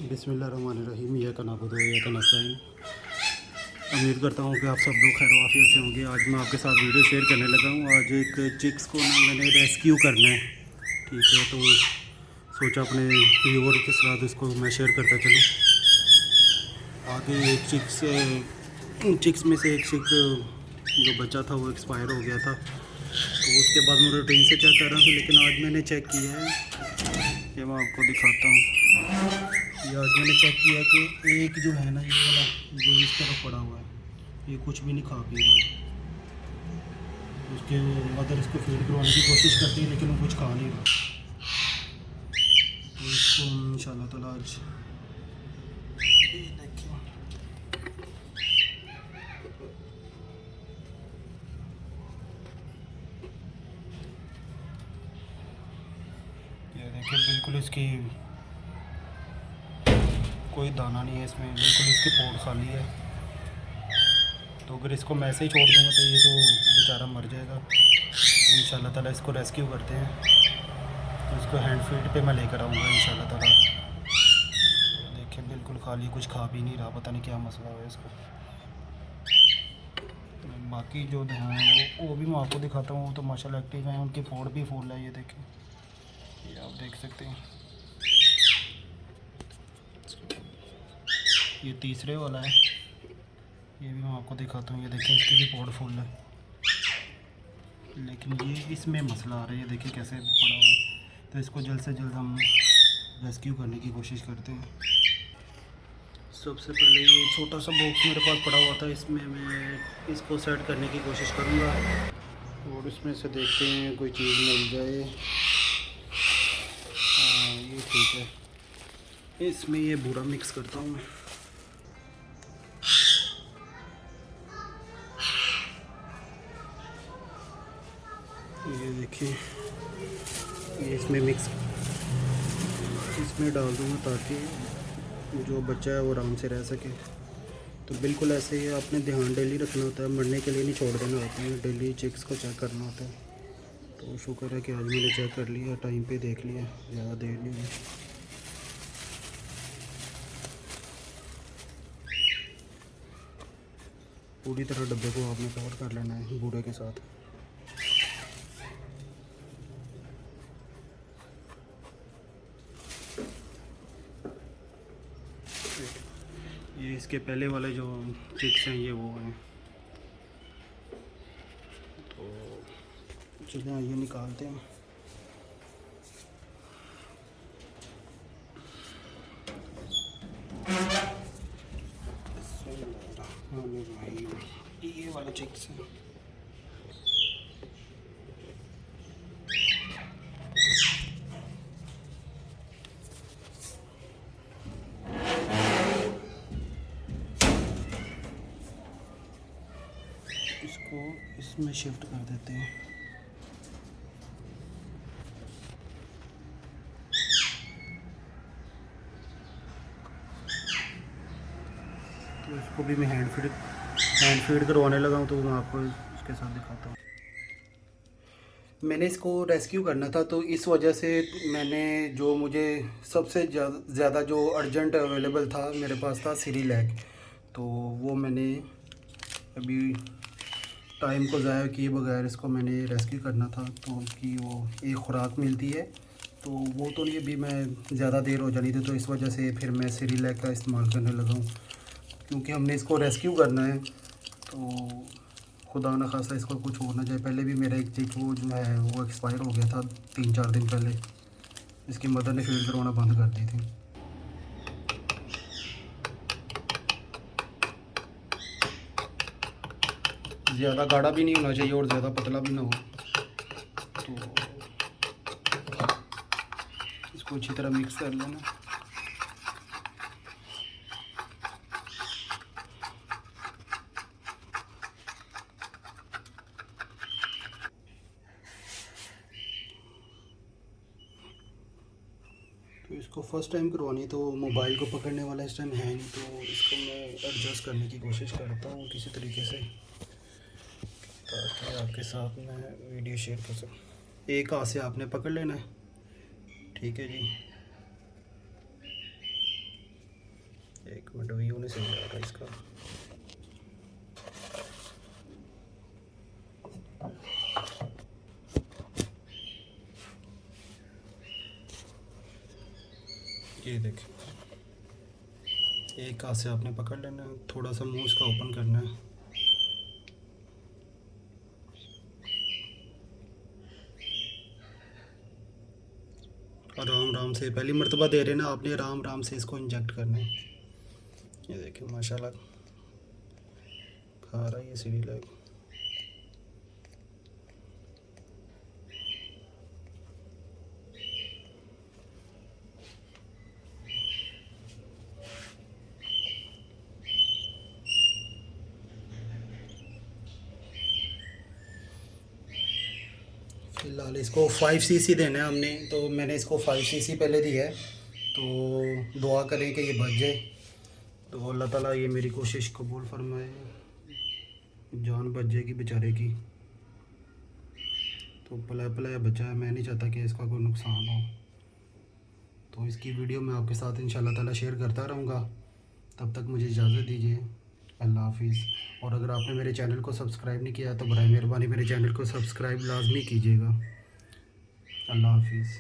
बिस्मिल्लाहिर्रहमानिर्रहीम। या का नाबुदु या का नस्ताईन। उम्मीद करता हूँ कि आप सब लोग खैर वाफियत से होंगे। आज मैं आपके साथ वीडियो शेयर करने लगा हूँ। आज एक चिक्स को ना मैंने रेस्क्यू करना है, ठीक है। तो सोचा अपने व्यूवर के साथ इसको मैं शेयर करता चलूँ। आगे एक चिक्स में से एक चिक जो बच्चा था वो एक्सपायर हो गया था, तो उसके बाद मैं रूटीन से चेक कर रहा था। लेकिन आज मैंने चेक किया है, ये मैं आपको दिखाता हूँ। ये आज मैंने चेक किया कि एक जो है ना, ये वाला जो इस तरफ पड़ा हुआ है, ये कुछ भी नहीं खा पी रहा है। उसके मदर इसको फीड करवाने की कोशिश करती है लेकिन वो कुछ खा नहीं रहा। तो इसको इंशाल्लाह ताला आज ये देखिए, ये देखिए बिल्कुल इसकी कोई दाना नहीं है इसमें, बिल्कुल इसकी पोट खाली है। तो अगर इसको मैं ऐसे ही छोड़ दूँगा तो ये तो बेचारा मर जाएगा। तो इंशाल्लाह ताला इसको रेस्क्यू करते हैं। तो इसको हैंड फीड पे मैं लेकर आऊँगा इंशाल्लाह ताला। देखिए बिल्कुल खाली, कुछ खा भी नहीं रहा, पता नहीं क्या मसला है इसको। बाकी जो हैं वो भी मैं आपको दिखाता हूँ। वो तो माशाल्लाह एक्टिव हैं, उनकी पोट भी फूल है। ये देखें, ये आप देख सकते हैं। ये तीसरे वाला है, ये भी मैं आपको दिखाता हूँ। ये देखें, इसकी भी पोट फुल है, लेकिन ये इसमें मसला आ रहा है। ये देखिए कैसे पड़ा हुआ है। तो इसको जल्द से जल्द हम रेस्क्यू करने की कोशिश करते हैं। सबसे पहले ये छोटा सा बॉक्स मेरे पास पड़ा हुआ था, इसमें मैं इसको सेट करने की कोशिश करूँगा और इसमें से देखते हैं कोई चीज़ मिल जाए। हाँ ये ठीक है। इसमें ये बूरा मिक्स करता हूँ मैं। ये देखिए, ये इसमें डाल दूँगा ताकि जो बच्चा है वो आराम से रह सके। तो बिल्कुल ऐसे ही आपने ध्यान डेली रखना होता है, मरने के लिए नहीं छोड़ देना होता है, डेली चिक्स को चेक करना होता है। तो शुक्र है कि आज मैंने चेक कर लिया, टाइम पे देख लिया, ज़्यादा देर नहीं हुई। पूरी तरह डब्बे को आपने कवर कर लेना है बूढ़े के साथ। ये इसके पहले वाले जो चिक्स हैं ये वो हैं। तो चलिए ये निकालते हैं। ये वाले चिक्स हैं। इसको इसमें शिफ्ट कर देते हैं। तो इसको भी मैं हैंड फीड करवाने लगा हूँ, तो मैं आपको इसके साथ दिखाता हूँ। मैंने इसको रेस्क्यू करना था, तो इस वजह से मैंने जो मुझे सबसे ज़्यादा जो अर्जेंट अवेलेबल था मेरे पास था सिरिलैक। तो वो मैंने अभी टाइम को ज़ाया किए बगैर इसको मैंने रेस्क्यू करना था। तो उसकी वो एक ख़ुराक मिलती है, तो वो तो नहीं, अभी मैं ज़्यादा देर हो जानी थी, तो इस वजह से फिर मैं सिरिलैक का इस्तेमाल करने लगा हूँ। क्योंकि हमने इसको रेस्क्यू करना है, तो खुदा न खासा इसको कुछ हो ना जाए। पहले भी मेरा एक चिक वो जो है वो एक्सपायर हो गया था 3-4 दिन पहले। इसकी मदर ने फीड करवाना बंद कर दी थी। ज़्यादा गाढ़ा भी नहीं होना चाहिए और ज़्यादा पतला भी ना हो। तो इसको अच्छी तरह मिक्स कर लेना। तो इसको फर्स्ट टाइम करवानी, तो मोबाइल को पकड़ने वाला इस टाइम है नहीं, तो इसको मैं एडजस्ट करने की कोशिश करता हूँ किसी तरीके से, ताकि आपके साथ मैं वीडियो शेयर कर सकूँ। एक हाथ से आपने पकड़ लेना है, ठीक है जी। एक मिनट व्यू नहीं सही आ रहा इसका। ये देखें, एक हाथ से आपने पकड़ लेना है, थोड़ा सा मुंह इसका ओपन करना है। आराम आराम से, पहली मर्तबा दे रहे ना आपने, आराम आराम से इसको इंजेक्ट करना है। ये देखें माशाल्लाह खा रहा है ये सीढ़ी लग। फ़िलहाल इसको 5 सीसी देना है हमने, तो मैंने इसको 5 सीसी पहले दिया है। तो दुआ करें कि ये बच जाए, तो अल्लाह ताला ये मेरी कोशिश कबूल फरमाए, जान बच जाएगी बेचारे की। तो पला पलाया बच्चा है, मैं नहीं चाहता कि इसका कोई नुकसान हो। तो इसकी वीडियो मैं आपके साथ इंशाल्लाह ताला शेयर करता रहूँगा। तब तक मुझे इजाज़त दीजिए, अल्लाह हाफिज़। और अगर आपने मेरे चैनल को सब्सक्राइब नहीं किया तो बराए मेहरबानी मेरे चैनल को सब्सक्राइब लाजमी कीजिएगा। अल्लाह हाफिज़।